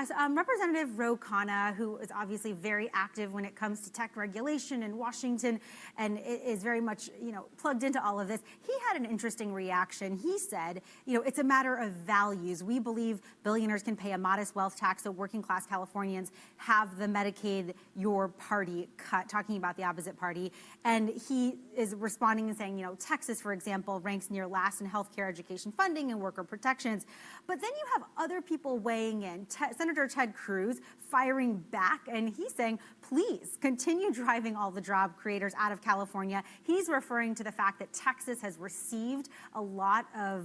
Yes, Representative Ro Khanna, who is obviously very active when it comes to tech regulation in Washington and is very much, plugged into all of this, he had an interesting reaction. He said, it's a matter of values. We believe billionaires can pay a modest wealth tax so working class Californians have the Medicaid your party cut, talking about the opposite party. And he is responding and saying, Texas, for example, ranks near last in healthcare, education funding, and worker protections. But then you have other people weighing in. Senator Ted Cruz firing back, and he's saying, please continue driving all the job creators out of California. He's referring to the fact that Texas has received a lot of,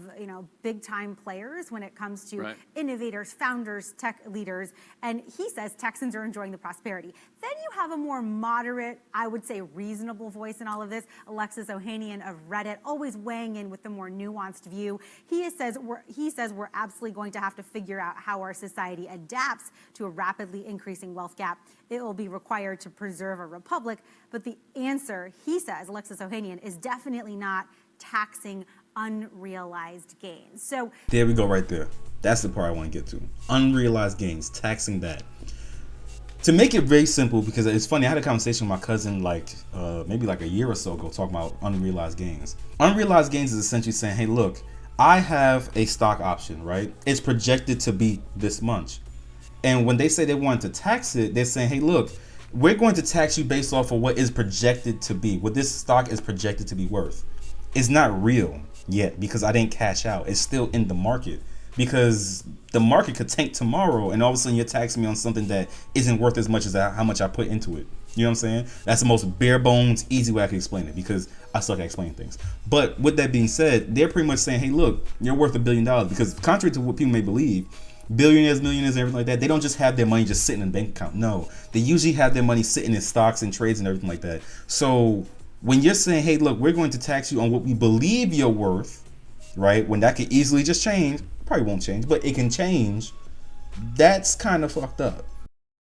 big time players when it comes to innovators, founders, tech leaders. And he says Texans are enjoying the prosperity. Then you have a more moderate, I would say reasonable voice in all of this. Alexis Ohanian of Reddit, always weighing in with the more nuanced view. He says we're absolutely going to have to figure out how our society adapts to a rapidly increasing wealth gap. It will be required to preserve a republic. But the answer, he says, Alexis Ohanian, is definitely not taxing unrealized gains. So there we go right there. That's the part I want to get to. Unrealized gains, taxing that. To make it very simple, because it's funny, I had a conversation with my cousin maybe like a year or so ago talking about unrealized gains. Unrealized gains is essentially saying, hey, look, I have a stock option, right? It's projected to be this much. And when they say they want to tax it, they're saying, hey, look, we're going to tax you based off of what is projected to be, what this stock is projected to be worth. It's not real yet because I didn't cash out. It's still in the market because the market could tank tomorrow and all of a sudden you're taxing me on something that isn't worth as much as how much I put into it. You know what I'm saying? That's the most bare bones, easy way I can explain it because I suck at explaining things. But with that being said, they're pretty much saying, hey, look, you're worth $1 billion because contrary to what people may believe, billionaires, millionaires, and everything like that, they don't just have their money just sitting in a bank account. No, they usually have their money sitting in stocks and trades and everything like that. So when you're saying, hey, look, we're going to tax you on what we believe you're worth, right? When that could easily just change, probably won't change, but it can change. That's kind of fucked up.